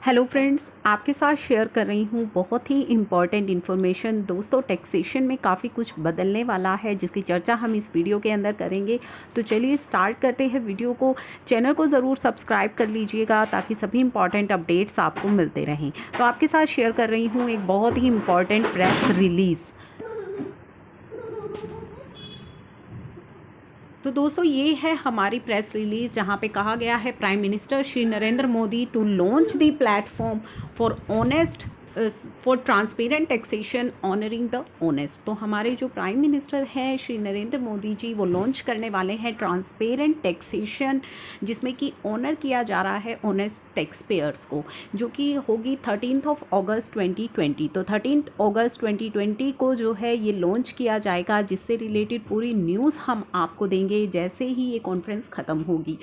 Hello friends, आपके साथ share कर रही हूँ बहुत ही इम्पॉर्टेंट इन्फॉर्मेशन। दोस्तों, टैक्सेशन में काफ़ी कुछ बदलने वाला है जिसकी चर्चा हम इस वीडियो के अंदर करेंगे। तो चलिए स्टार्ट करते हैं वीडियो को। चैनल को ज़रूर सब्सक्राइब कर लीजिएगा ताकि सभी इंपॉर्टेंट अपडेट्स आपको मिलते रहें। तो आपके साथ शेयर कर रही हूँ एक बहुत ही इम्पॉर्टेंट प्रेस रिलीज़। तो दोस्तों, ये है हमारी प्रेस रिलीज़ जहाँ पे कहा गया है prime minister Shri Narendra Modi to launch the platform for honest for transparent taxation honoring the honest. तो हमारे जो प्राइम मिनिस्टर हैं श्री नरेंद्र मोदी जी, वो लॉन्च करने वाले हैं ट्रांसपेरेंट टैक्सेशन, जिसमें कि ऑनर किया जा रहा है ऑनेस्ट टैक्स पेयर्स को, जो कि होगी 13 अगस्त 2020। तो 13 अगस्त 2020 को जो है ये लॉन्च किया जाएगा, जिससे रिलेटेड पूरी न्यूज़ हम आपको देंगे जैसे ही ये कॉन्फ्रेंस ख़त्म होगी।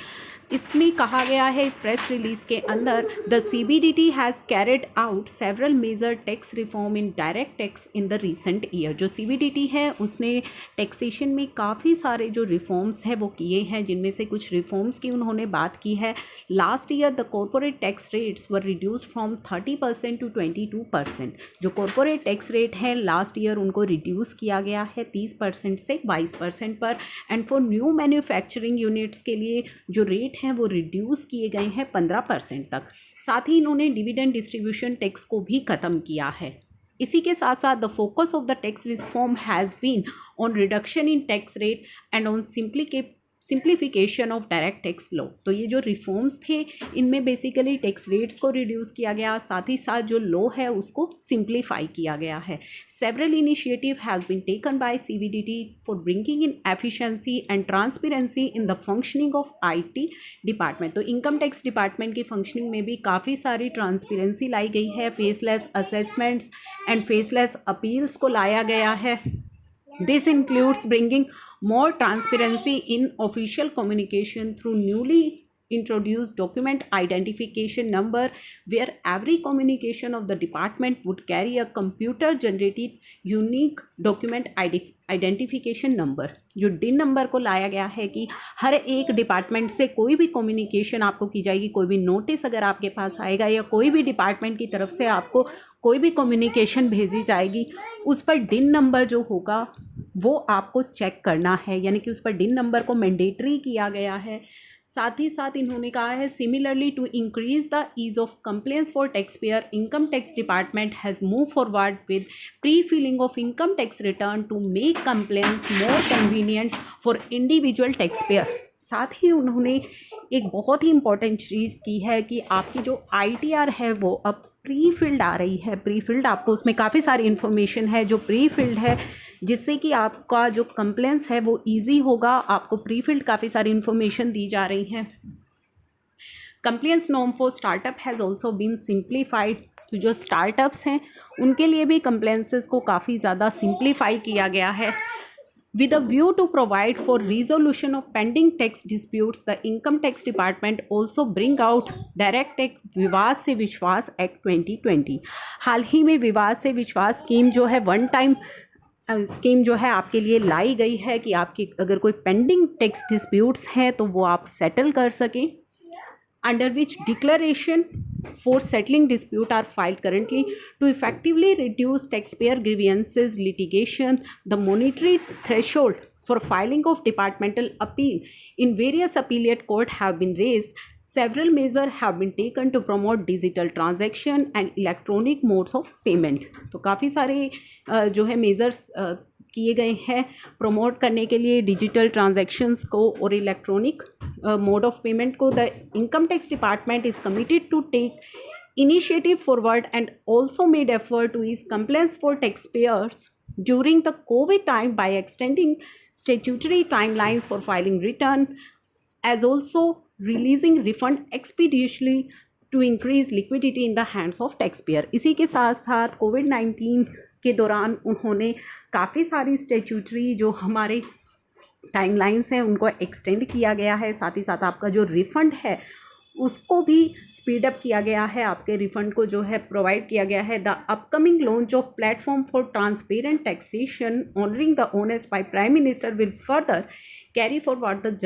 इसमें कहा गया है इस प्रेस रिलीज़ के अंदर, the CBDT has carried out several major tax reform in direct tax in the recent year. जो CBDT है उसने टैक्सेशन में काफ़ी सारे जो रिफॉर्म्स हैं वो किए हैं, जिनमें से कुछ रिफॉर्म्स की उन्होंने बात की है। Last year the corporate tax rates were reduce from 30% to 22%। जो कॉर्पोरेट टैक्स रेट है लास्ट ईयर उनको रिड्यूस किया गया है 30% से 22% पर। And for new manufacturing units के लिए जो रेट हैं वो रिड्यूस किए गए हैं 15% तक। साथ ही इन्होंने डिविडेंड डिस्ट्रीब्यूशन टैक्स को भी ख़त्म किया है। इसी के साथ साथ the focus of the tax reform has been on reduction in tax rate and on simplification of direct tax law. तो ये जो रिफॉर्म्स थे इनमें बेसिकली टैक्स रेट्स को रिड्यूस किया गया, साथ ही साथ जो लॉ है उसको सिंप्लीफाई किया गया है। Several initiative has been taken by CBDT for bringing in efficiency and transparency in the functioning of IT department. तो इनकम टैक्स डिपार्टमेंट की फंक्शनिंग में भी काफ़ी सारी ट्रांसपेरेंसी लाई गई है। Faceless assessments and faceless appeals को लाया गया है। This includes bringing more transparency in official communication through newly introduced document identification number, where every communication of the department would carry a computer generated unique document identification number। जो DIN number को लाया गया है कि हर एक department से कोई भी कम्युनिकेशन आपको की जाएगी, कोई भी नोटिस अगर आपके पास आएगा या कोई भी डिपार्टमेंट की तरफ से आपको कोई भी कम्युनिकेशन भेजी जाएगी, उस पर DIN नंबर जो होगा वो आपको चेक करना है, यानी कि उस पर DIN नंबर को मैंडेटरी किया गया है। साथ ही साथ इन्होंने कहा है similarly to increase the ease of complaints for tax payer, income tax department has move forward with pre filling of income tax return to make complaints more convenient for individual tax payer. साथ ही उन्होंने एक बहुत ही important चीज़ की है कि आपकी जो ITR है वो अब प्री फिल्ड आ रही है। प्री फिल्ड आपको उसमें काफ़ी सारी इन्फॉर्मेशन है जो प्री फिल्ड है, जिससे कि आपका जो कंप्लेंट्स है वो इजी होगा। आपको प्री फिल्ड काफ़ी सारी इन्फॉर्मेशन दी जा रही हैं। Complaints norm for startup has also been simplified. तो जो स्टार्टअप्स हैं उनके लिए भी कंप्लेंसेस को काफ़ी ज़्यादा सिंप्लीफाई किया गया है। With a view to provide for resolution of pending tax disputes, the Income Tax Department also bring out Direct Tax विवाद से विश्वास एक्ट 2020। हाल ही में विवाद से विश्वास स्कीम जो है वन टाइम स्कीम जो है आपके लिए लाई गई है कि आपकी अगर कोई पेंडिंग टैक्स डिस्प्यूट्स हैं तो वो आप सेटल कर सकें, under which declaration for settling dispute are filed currently to effectively reduce taxpayer grievances litigation. The monetary threshold for filing of departmental appeal in various appellate court have been raised. Several measures have been taken to promote digital transaction and electronic modes of payment। तो काफ़ी सारे जो है measures किए गए हैं promote करने के लिए डिजिटल ट्रांजैक्शंस को और इलेक्ट्रॉनिक मोड ऑफ पेमेंट को। The income tax department is committed to take initiative forward and also made effort to ease complaints for taxpayers during the COVID time by extending statutory timelines for filing return, as also releasing refund expeditiously to increase liquidity in the hands of taxpayer। इसी के साथ साथ COVID-19 के दौरान उन्होंने काफ़ी सारी statutory जो हमारे टाइमलाइंस हैं उनको एक्सटेंड किया गया है। साथ ही साथ आपका जो रिफ़ंड है उसको भी स्पीड अप किया गया है, आपके रिफ़ंड को जो है प्रोवाइड किया गया है। The upcoming launch of platform for transparent taxation honoring the honest by prime minister will further carry forward the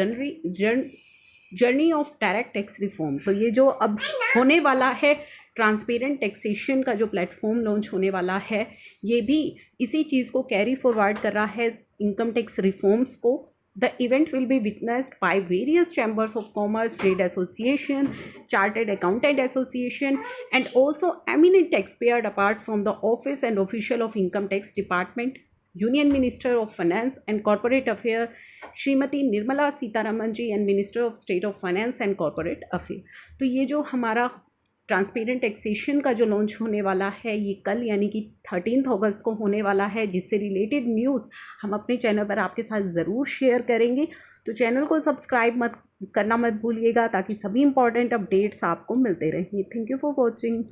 journey of direct tax reform. तो ये जो अब होने वाला है ट्रांसपेरेंट टैक्सेशन का जो प्लेटफॉर्म लॉन्च होने वाला है, ये भी इसी चीज़ को कैरी फॉरवर्ड कर रहा है, इनकम टैक्स रिफॉर्म्स को. The event will be witnessed by various chambers of commerce, trade association, chartered accountant association, and also eminent taxpayer apart from the office and official of income tax department, Union Minister of Finance and Corporate Affairs, Shrimati Nirmala Sitharaman ji, and Minister of State of Finance and Corporate Affairs. तो ये जो हमारा transparent taxation का जो launch होने वाला है, ये कल यानी कि 13 अगस्त को होने वाला है, जिससे रिलेटेड न्यूज़ हम अपने चैनल पर आपके साथ ज़रूर शेयर करेंगे. तो चैनल को सब्सक्राइब मत भूलिएगा, ताकि सभी इंपॉर्टेंट अपडेट्स आपको मिलते रहेंगे. Thank you for watching.